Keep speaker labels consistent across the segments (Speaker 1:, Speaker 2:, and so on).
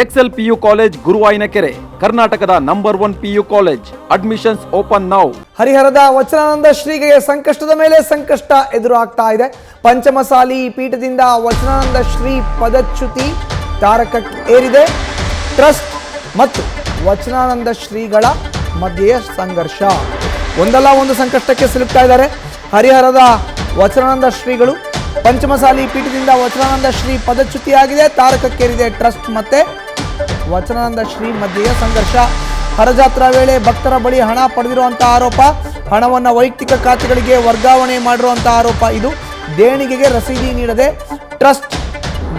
Speaker 1: Excel PU college ಗುರುವಾಯಿನಕೆರೆ, ಕರ್ನಾಟಕದ number 1 PU college. Admissions open now.
Speaker 2: ಹರಿಹರದ ವಚನಾನಂದ ಶ್ರೀಗೆ ಸಂಕಷ್ಟದ ಮೇಲೆ ಸಂಕಷ್ಟ ಎದುರಾಗ್ತಾ ಇದೆ. ಪಂಚಮಸಾಲಿ ಪೀಠದಿಂದ ವಚನಾನಂದ ಶ್ರೀ ಪದಚ್ಯುತಿ ತಾರಕಕ್ಕೆ ಏರಿದೆ. ಟ್ರಸ್ಟ್ ಮತ್ತು ವಚನಾನಂದ ಶ್ರೀಗಳ ಮಧ್ಯೆ ಸಂಘರ್ಷ. ಒಂದಲ್ಲ ಒಂದು ಸಂಕಷ್ಟಕ್ಕೆ ಸಿಲುಕ್ತಾ ಇದ್ದಾರೆ. ಹರಿಹರದ ವಚನಾನಂದ ಶ್ರೀಗಳು ಪಂಚಮಸಾಲಿ ಪೀಠದಿಂದ ವಚನಾನಂದ ಶ್ರೀ ಪದಚ್ಯುತಿಯಾಗಿದೆ. ತಾರಕಕ್ಕೇರಿದೆ ಟ್ರಸ್ಟ್ ಮತ್ತೆ ವಚನಾನಂದ ಶ್ರೀ ಮಧ್ಯೆಯ ಸಂಘರ್ಷ. ಹರಜಾತ್ರಾ ವೇಳೆ ಭಕ್ತರ ಬಳಿ ಹಣ ಪಡೆದಿರುವಂತಹ ಆರೋಪ, ಹಣವನ್ನು ವೈಯಕ್ತಿಕ ಖಾತೆಗಳಿಗೆ ವರ್ಗಾವಣೆ ಮಾಡಿರುವಂತಹ ಆರೋಪ. ಇದು ದೇಣಿಗೆಗೆ ರಸೀದಿ ನೀಡದೆ ಟ್ರಸ್ಟ್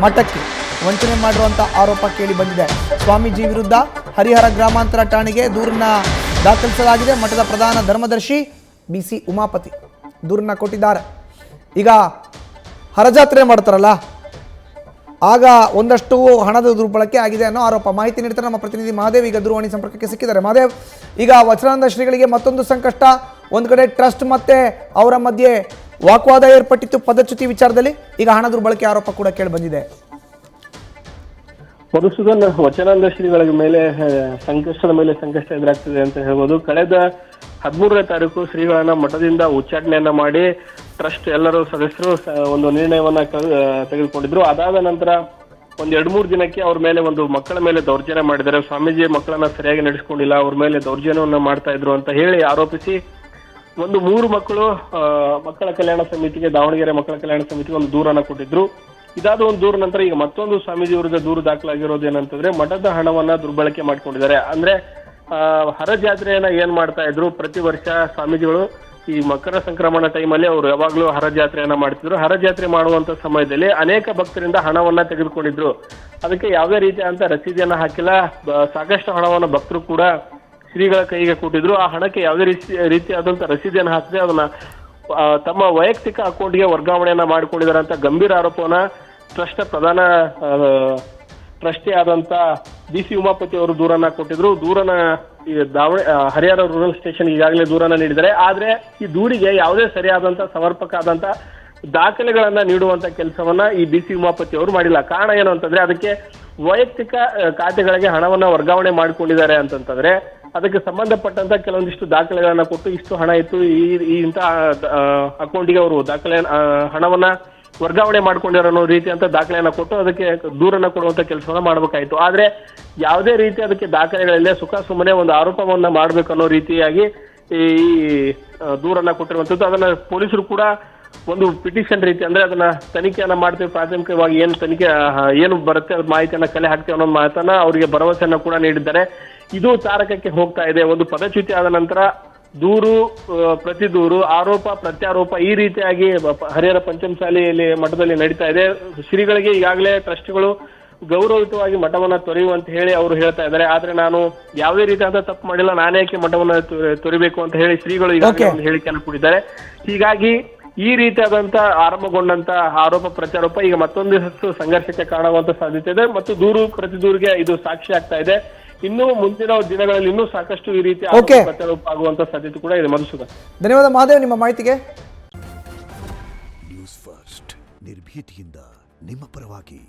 Speaker 2: ಮಠಕ್ಕೆ ವಂಚನೆ ಮಾಡಿರುವಂಥ ಆರೋಪ ಕೇಳಿ ಬಂದಿದೆ. ಸ್ವಾಮೀಜಿ ವಿರುದ್ಧ ಹರಿಹರ ಗ್ರಾಮಾಂತರ ಠಾಣೆಗೆ ದೂರನ್ನ ದಾಖಲಿಸಲಾಗಿದೆ. ಮಠದ ಪ್ರಧಾನ ಧರ್ಮದರ್ಶಿ BC ಉಮಾಪತಿ ದೂರನ್ನ ಕೊಟ್ಟಿದ್ದಾರೆ. ಈಗ ಹರಜಾತ್ರೆ ಮಾಡ್ತಾರಲ್ಲ, ಆಗ ಒಂದಷ್ಟು ಹಣದ ದುರ್ಬಳಕೆ ಆಗಿದೆ ಅನ್ನೋ ಆರೋಪ. ಮಾಹಿತಿ ನೀಡ್ತಾರೆ ನಮ್ಮ ಪ್ರತಿನಿಧಿ ಮಹಾದೇವ್. ಈಗ ದೂರವಾಣಿ ಸಂಪರ್ಕಕ್ಕೆ ಸಿಕ್ಕಿದ್ದಾರೆ. ಮಹಾದೇವ್, ಈಗ ವಚನಾನಂದ ಶ್ರೀಗಳಿಗೆ ಮತ್ತೊಂದು ಸಂಕಷ್ಟ. ಒಂದು ಕಡೆ ಟ್ರಸ್ಟ್ ಮತ್ತೆ ಅವರ ಮಧ್ಯೆ ವಾಗ್ವಾದ ಏರ್ಪಟ್ಟಿತ್ತು ಪದಚ್ಯುತಿ ವಿಚಾರದಲ್ಲಿ. ಈಗ ಹಣ ದುರ್ಬಳಕೆ ಆರೋಪ ಕೂಡ ಕೇಳಿ ಬಂದಿದೆ.
Speaker 3: ಮಧುಸೂದನ್, ವಚನಾನಂದ ಶ್ರೀಗಳ ಮೇಲೆ ಸಂಕಷ್ಟದ ಮೇಲೆ ಸಂಕಷ್ಟ ಎದುರಾಗ್ತಿದೆ ಅಂತ ಹೇಳ್ಬೋದು. ಕಳೆದ 13ನೇ ತಾರೀಕು ಶ್ರೀಗಳನ್ನ ಮಠದಿಂದ ಉಚ್ಚಾಟನೆಯನ್ನ ಮಾಡಿ ಟ್ರಸ್ಟ್ ಎಲ್ಲರೂ ಸದಸ್ಯರು ಒಂದು ನಿರ್ಣಯವನ್ನ ತೆಗೆದುಕೊಂಡಿದ್ರು. ಅದಾದ ನಂತರ ಒಂದ್ 2-3 ದಿನಕ್ಕೆ ಅವ್ರ ಮೇಲೆ ಒಂದು ಮಕ್ಕಳ ಮೇಲೆ ದೌರ್ಜನ್ಯ ಮಾಡಿದ್ದಾರೆ. ಸ್ವಾಮೀಜಿ ಮಕ್ಕಳನ್ನ ಸರಿಯಾಗಿ ನಡೆಸ್ಕೊಂಡಿಲ್ಲ, ಅವ್ರ ಮೇಲೆ ದೌರ್ಜನ್ಯವನ್ನ ಮಾಡ್ತಾ ಇದ್ರು ಅಂತ ಹೇಳಿ ಆರೋಪಿಸಿ ಒಂದು 3 ಮಕ್ಕಳು ಮಕ್ಕಳ ಕಲ್ಯಾಣ ಸಮಿತಿಗೆ, ದಾವಣಗೆರೆ ಮಕ್ಕಳ ಕಲ್ಯಾಣ ಸಮಿತಿಗೆ ಒಂದು ದೂರನ್ನ ಕೊಟ್ಟಿದ್ರು. ಇದಾದ ಒಂದು ದೂರ ನಂತರ ಈಗ ಮತ್ತೊಂದು ಸ್ವಾಮೀಜಿ ವಿರುದ್ಧ ದೂರು ದಾಖಲಾಗಿರೋದು ಏನಂತಂದ್ರೆ ಮಠದ ಹಣವನ್ನ ದುರ್ಬಳಕೆ ಮಾಡ್ಕೊಂಡಿದ್ದಾರೆ. ಅಂದ್ರೆ ಹರಜಾತ್ರೆಯನ್ನ ಏನ್ ಮಾಡ್ತಾ ಇದ್ರು, ಪ್ರತಿ ವರ್ಷ ಸ್ವಾಮೀಜಿಗಳು ಈ ಮಕರ ಸಂಕ್ರಮಣ ಟೈಮಲ್ಲಿ ಅವರು ಯಾವಾಗ್ಲೂ ಹರಜಾತ್ರೆಯನ್ನ ಮಾಡ್ತಿದ್ರು. ಹರಜಾತ್ರೆ ಮಾಡುವಂತ ಸಮಯದಲ್ಲಿ ಅನೇಕ ಭಕ್ತರಿಂದ ಹಣವನ್ನ ತೆಗೆದುಕೊಂಡಿದ್ರು. ಅದಕ್ಕೆ ಯಾವುದೇ ರೀತಿಯಾದಂತ ರಸೀದಿಯನ್ನ ಹಾಕಿಲ್ಲ. ಸಾಕಷ್ಟು ಹಣವನ್ನ ಭಕ್ತರು ಕೂಡ ಶ್ರೀಗಳ ಕೈಗೆ ಕೊಟ್ಟಿದ್ರು. ಆ ಹಣಕ್ಕೆ ಯಾವುದೇ ರೀತಿಯಾದಂತ ರಸೀದಿಯನ್ನ ಹಾಕದೆ ಅದನ್ನ ತಮ್ಮ ವೈಯಕ್ತಿಕ ಅಕೌಂಟ್ಗೆ ವರ್ಗಾವಣೆಯನ್ನ ಮಾಡಿಕೊಂಡಿದ್ದಾರೆ ಅಂತ ಗಂಭೀರ ಆರೋಪವನ್ನ ಟ್ರಸ್ಟ್ ಪ್ರಧಾನ ಟ್ರಸ್ಟಿ ಆದಂತ BC ಉಮಾಪತಿ ಅವರು ದೂರನ್ನ ಕೊಟ್ಟಿದ್ರು. ದೂರನ ಹರಿಹರ ರೂರಲ್ ಸ್ಟೇಷನ್ ಈಗಾಗಲೇ ದೂರನ್ನ ನೀಡಿದ್ದಾರೆ. ಆದ್ರೆ ಈ ದೂರಿಗೆ ಯಾವುದೇ ಸರಿಯಾದಂತ ಸಮರ್ಪಕ ಆದಂತ ದಾಖಲೆಗಳನ್ನ ನೀಡುವಂತ ಕೆಲಸವನ್ನ ಈ BC ಉಮಾಪತಿ ಅವರು ಮಾಡಿಲ್ಲ. ಕಾರಣ ಏನು ಅಂತಂದ್ರೆ ಅದಕ್ಕೆ ವೈಯಕ್ತಿಕ ಖಾತೆಗಳಿಗೆ ಹಣವನ್ನ ವರ್ಗಾವಣೆ ಮಾಡಿಕೊಂಡಿದ್ದಾರೆ ಅಂತಂತಂದ್ರೆ ಅದಕ್ಕೆ ಸಂಬಂಧಪಟ್ಟಂತ ಕೆಲವೊಂದಿಷ್ಟು ದಾಖಲೆಗಳನ್ನ ಕೊಟ್ಟು ಇಷ್ಟು ಹಣ ಇತ್ತು, ಈ ಇಂತ ಅಕೌಂಟಿಗೆ ಅವರು ದಾಖಲೆ ಹಣವನ್ನ ವರ್ಗಾವಣೆ ಮಾಡ್ಕೊಂಡಿರೋ ಅನ್ನೋ ರೀತಿ ಅಂತ ದಾಖಲೆಯನ್ನ ಕೊಟ್ಟು ಅದಕ್ಕೆ ದೂರನ್ನ ಕೊಡುವಂತ ಕೆಲಸವನ್ನ ಮಾಡ್ಬೇಕಾಯ್ತು. ಆದ್ರೆ ಯಾವುದೇ ರೀತಿ ಅದಕ್ಕೆ ದಾಖಲೆಗಳಿಲ್ಲ. ಸುಖ ಸುಮ್ಮನೆ ಒಂದು ಆರೋಪವನ್ನ ಮಾಡ್ಬೇಕು ಅನ್ನೋ ರೀತಿಯಾಗಿ ಈ ದೂರನ್ನ ಕೊಟ್ಟಿರುವಂತದ್ದು. ಅದನ್ನ ಪೊಲೀಸರು ಕೂಡ ಒಂದು ಪಿಟಿಷನ್ ರೀತಿ, ಅಂದ್ರೆ ಅದನ್ನ ತನಿಖೆಯನ್ನ ಮಾಡ್ತೀವಿ, ಪ್ರಾಥಮಿಕವಾಗಿ ಏನು ತನಿಖೆ ಏನು ಬರುತ್ತೆ ಅದ್ರ ಮಾಹಿತಿಯನ್ನ ಕಲೆ ಹಾಕ್ತೇವೆ ಅನ್ನೋ ಮಾತನ್ನ ಅವರಿಗೆ ಭರವಸೆಯನ್ನ ಕೂಡ ನೀಡಿದ್ದಾರೆ. ಇದು ತಾರಕಕ್ಕೆ ಹೋಗ್ತಾ ಇದೆ. ಒಂದು ಪದಚ್ಯುತಿ ಆದ ನಂತರ ದೂರು ಪ್ರತಿ ದೂರು, ಆರೋಪ ಪ್ರತ್ಯಾರೋಪ ಈ ರೀತಿಯಾಗಿ ಹರಿಹರ ಪಂಚಮಸಾಲಿಯಲ್ಲಿ ಮಠದಲ್ಲಿ ನಡೀತಾ ಇದೆ. ಶ್ರೀಗಳಿಗೆ ಈಗಾಗಲೇ ಟ್ರಸ್ಟ್ಗಳು ಗೌರವಯುತವಾಗಿ ಮಠವನ್ನ ತೊರೆಯುವಂತ ಹೇಳಿ ಅವರು ಹೇಳ್ತಾ ಇದ್ದಾರೆ. ಆದ್ರೆ ನಾನು ಯಾವುದೇ ರೀತಿಯಾದ ತಪ್ಪು ಮಾಡಿಲ್ಲ, ನಾನೇ ಯಾಕೆ ಮಠವನ್ನ ತೊರಿಬೇಕು ಅಂತ ಹೇಳಿ ಶ್ರೀಗಳು ಈಗಾಗಲೇ ಒಂದು ಹೇಳಿಕೆಯನ್ನು ಕೊಟ್ಟಿದ್ದಾರೆ. ಹೀಗಾಗಿ ಈ ರೀತಿಯಾದಂತ ಆರಂಭಗೊಂಡಂತ ಆರೋಪ ಪ್ರತ್ಯಾರೋಪ ಈಗ ಮತ್ತೊಂದಿಷ್ಟು ಸಂಘರ್ಷಕ್ಕೆ ಕಾರಣವಾಗುವಂತ ಸಾಧ್ಯತೆ ಇದೆ ಮತ್ತು ದೂರು ಪ್ರತಿ ದೂರಿಗೆ ಇದು ಸಾಕ್ಷಿ ಆಗ್ತಾ ಇದೆ. ಇನ್ನು ಮುಂದಿನ ದಿನಗಳಲ್ಲಿ ಇನ್ನೂ ಸಾಕಷ್ಟು ಈ ರೀತಿ ಪ್ರತ್ಯಾರೋಪ ಆಗುವಂತ ಸಾಧ್ಯತೆ ಕೂಡ ಇದೆ. ಮಧುಸೂದನ್,
Speaker 2: ಧನ್ಯವಾದ ಮಹಾದೇವ್ ನಿಮ್ಮ ಮಾಹಿತಿಗೆ.
Speaker 4: ನ್ಯೂಸ್ ಫಸ್ಟ್ ನಿರ್ಭೀತಿಯಿಂದ ನಿಮ್ಮ ಪರವಾಗಿ.